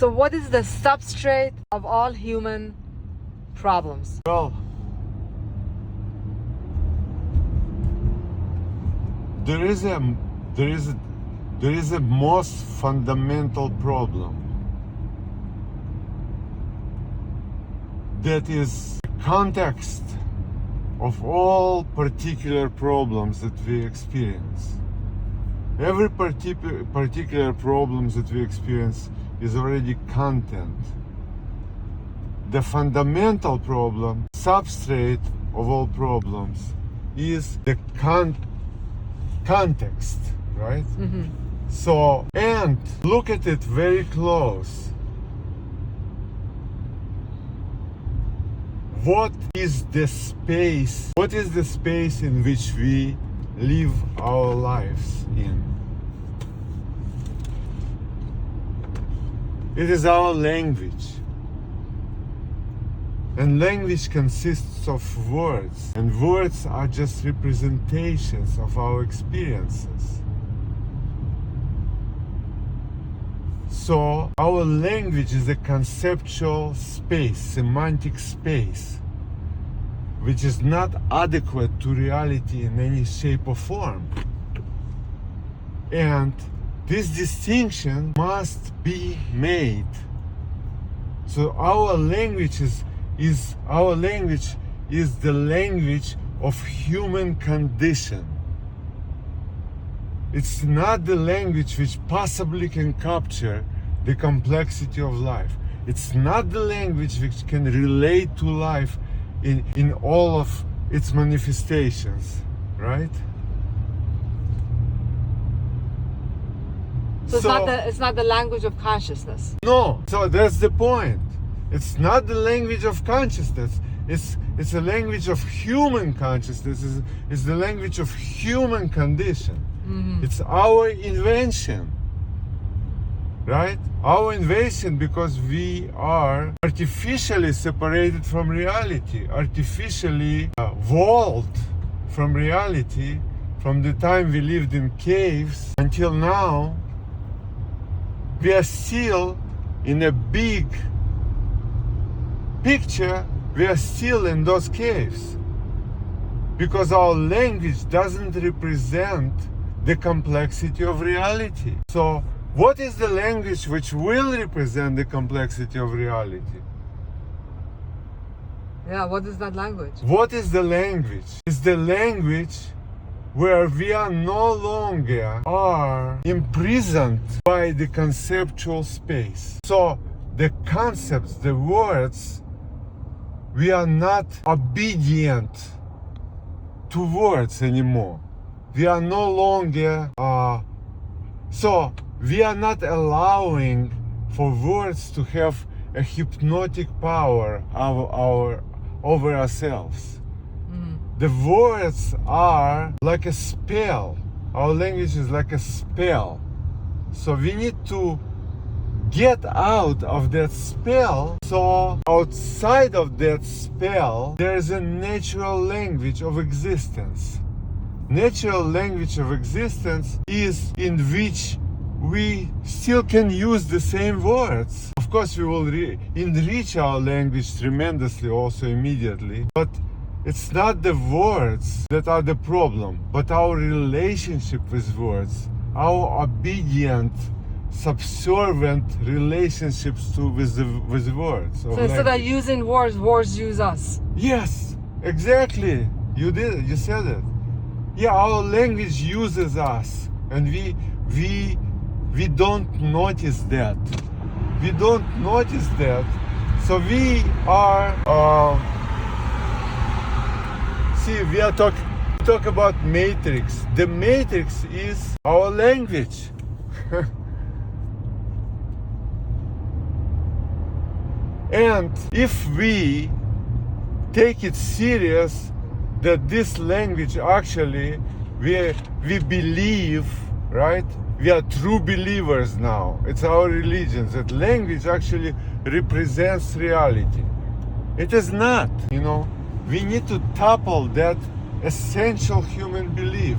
So what is the substrate of all human problems? Well, there is a most fundamental problem that is the context of all particular problems that we experience. Every particular problems that we experience is already content. The fundamental problem, substrate of all problems, is the context, right? Mm-hmm. So, and look at it very close. What is the space? What is the space in which we live our lives in? It is our language. And language consists of words. And words are just representations of our experiences. So our language is a conceptual space, semantic space, which is not adequate to reality in any shape or form. And this distinction must be made. So our language is the language of human condition. It's not the language which possibly can capture the complexity of life. It's not the language which can relate to life in all of its manifestations, right? So it's not the language of consciousness. No, so that's the point. It's not the language of consciousness. It's a language of human consciousness. It's the language of human condition. Mm-hmm. It's our invention, right? Our invention, because we are artificially separated from reality, artificially walled from reality from the time we lived in caves until now. We are still in a big picture, we are still in those caves because our language doesn't represent the complexity of reality. So what is the language which will represent the complexity of reality? Yeah, what is that language? What is the language? It's the language where we are no longer are imprisoned by the conceptual space. So the concepts, the words, we are not obedient to words anymore. We are no longer, so we are not allowing for words to have a hypnotic power over ourselves. Mm-hmm. The words are like a spell. Our language is like a spell. So we need to get out of that spell. So outside of that spell, there is a natural language of existence. Natural language of existence is in which we still can use the same words. Of course, we will enrich our language tremendously also immediately, but it's not the words that are the problem, but our relationship with words, our obedient, subservient relationships with the words. So instead of using words, words use us. Yes, exactly. You did it. You said it. Yeah, our language uses us, and we don't notice that. We don't notice that. So we are. We are talk about matrix. The matrix is our language. And if we take it serious that this language actually we believe, right? We are true believers now. It's our religion. That language actually represents reality. It is not, We need to topple that essential human belief.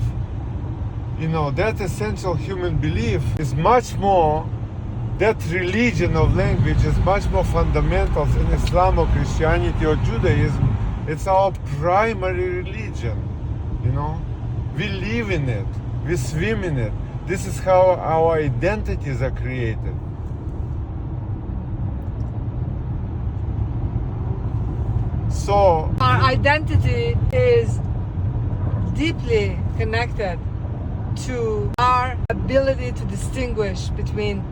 That essential human belief is much more that religion of language is much more fundamental in Islam or Christianity or Judaism. It's our primary religion, you know. We live in it, we swim in it. This is how our identities are created. So our identity is deeply connected to our ability to distinguish between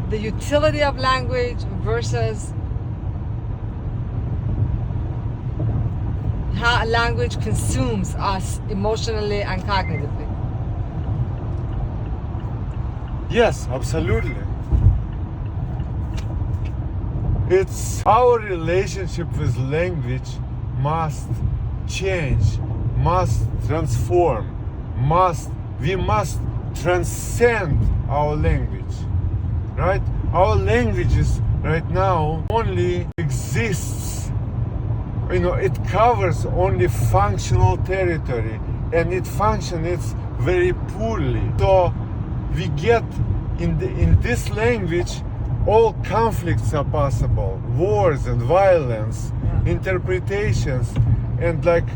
the utility of language versus how language consumes us emotionally and cognitively. yes, absolutely. It's our relationship with language must change, must transform, we must transcend our language, right? Our languages right now only exists, you know, it covers only functional territory, and it functions very poorly. So we get in this language all conflicts are possible, wars and violence, interpretations, and like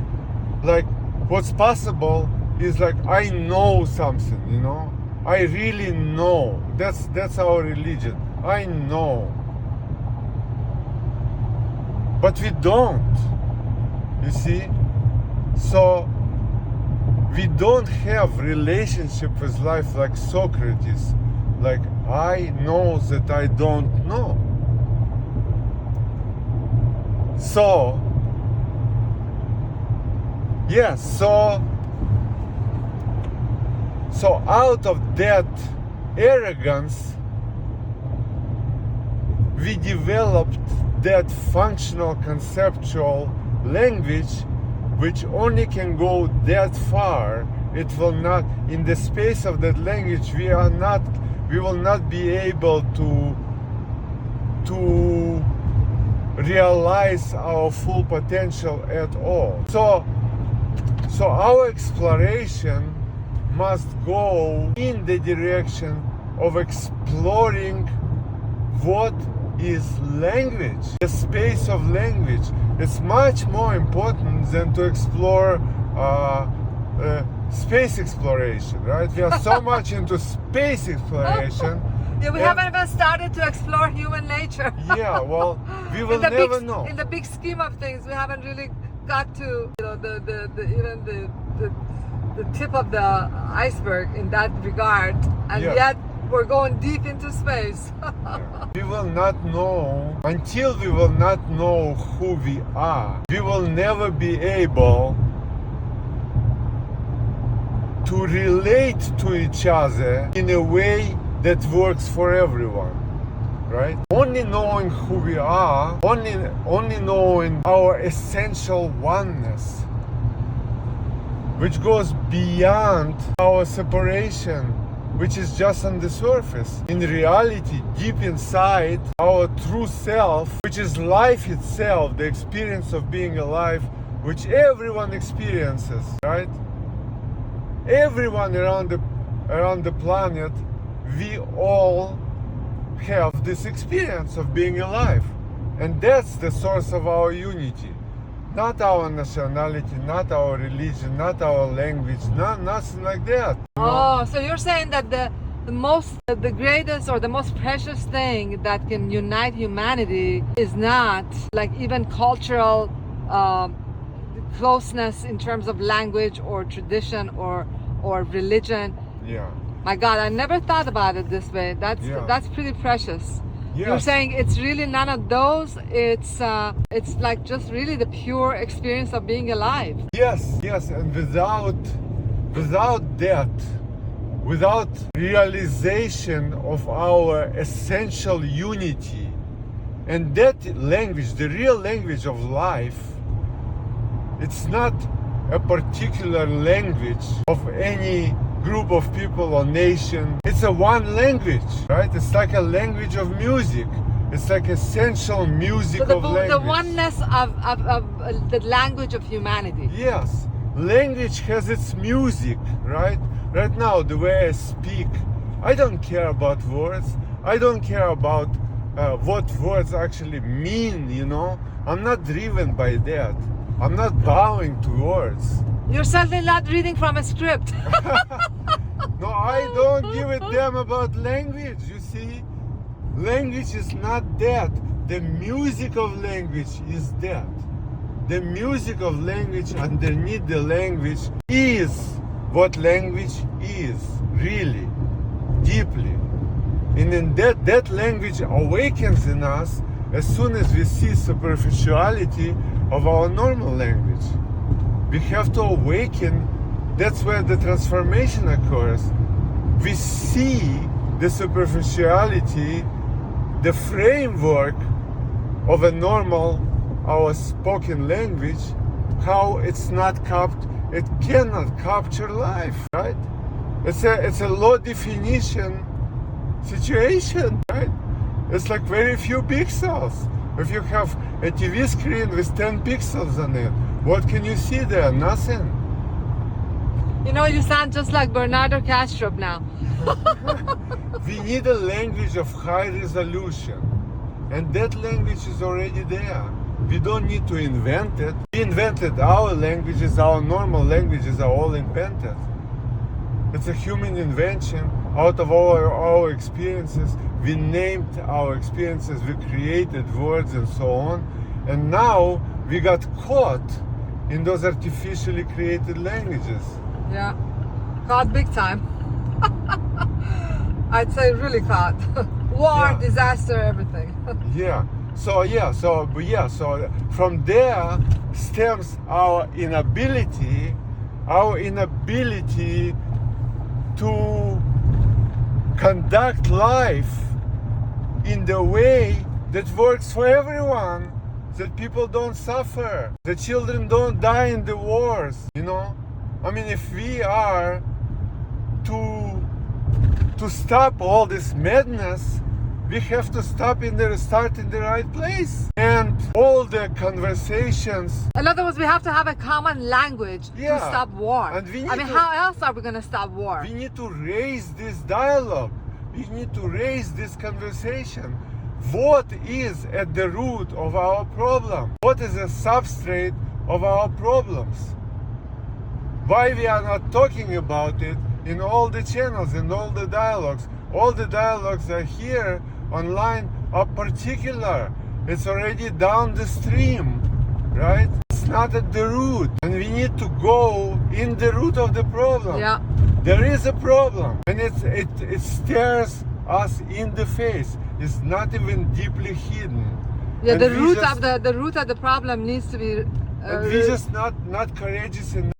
what's possible is like I know something, you know, I really know. That's our religion. I know, but we don't. You see, so we don't have relationship with life like Socrates. Like, I know that I don't know. So, yes, so out of that arrogance, we developed that functional conceptual language which only can go that far. It will not, in the space of that language, we will not be able to realize our full potential at all. So our exploration must go in the direction of exploring what is language, the space of language. It's much more important than to explore space exploration, right? We are so much into space exploration. Yeah, we haven't even started to explore human nature. Yeah, well, we will never know. In the big scheme of things, we haven't really got to, you know, the tip of the iceberg in that regard, and yet we're going deep into space. We will not know, until we will not know who we are, we will never be able to relate to each other in a way that works for everyone, right? Only knowing who we are, only knowing our essential oneness, which goes beyond our separation, which is just on the surface. In reality, deep inside, our true self, which is life itself, the experience of being alive, which everyone experiences, right? Everyone around the planet, we all have this experience of being alive. And that's the source of our unity. Not our nationality, not our religion, not our language, nothing like that. Oh, so you're saying that the greatest or the most precious thing that can unite humanity is not like even cultural closeness in terms of language or tradition or religion. Yeah. My God, I never thought about it this way. That's pretty precious. Yes. You're saying it's really none of those. It's like just really the pure experience of being alive. Yes, and without that, without realization of our essential unity, and that language, the real language of life, it's not a particular language of any group of people or nation. It's a one language, right? It's like a language of music. It's like essential music of language. The oneness of the language of humanity. Yes. Language has its music, right? Right now, the way I speak, I don't care about words. I don't care about what words actually mean, you know. I'm not driven by that. I'm not bowing to words. You're certainly not reading from a script. No, I don't give a damn about language, you see. Language is not that. The music of language is that. The music of language underneath the language is what language is, really, deeply. And then that language awakens in us as soon as we see superficiality of our normal language. We have to awaken. That's where the transformation occurs. We see the superficiality, the framework of a normal, our spoken language, how it's not it cannot capture life, right? It's a low definition situation, right? It's like very few pixels. If you have a TV screen with 10 pixels on it, what can you see there? Nothing. You know, you sound just like Bernardo Kastrup now. We need a language of high resolution, and that language is already there. We don't need to invent it. We invented our languages, our normal languages are all invented. It's a human invention out of our experiences. We named our experiences, we created words and so on, and now we got caught in those artificially created languages. Yeah, caught big time. I'd say really caught. War, Yeah. disaster, everything. So from there stems our inability to conduct life in the way that works for everyone, that people don't suffer, that children don't die in the wars, you know. I mean, if we are to stop all this madness, we have to start in the right place. And all the conversations. In other words, we have to have a common language to Yeah. stop war. And we need I mean, to- how else are we going to stop war? We need to raise this dialogue. We need to raise this conversation. What is at the root of our problem? What is the substrate of our problems? Why we are not talking about it in all the channels, in all the dialogues? All the dialogues are here online are particular. It's already down the stream, right? It's not at the root. And we need to go in the root of the problem. Yeah. There is a problem, and it stares us in the face. It's not even deeply hidden. Yeah, And the we root just- of the root of the problem needs to be and we just not courageous enough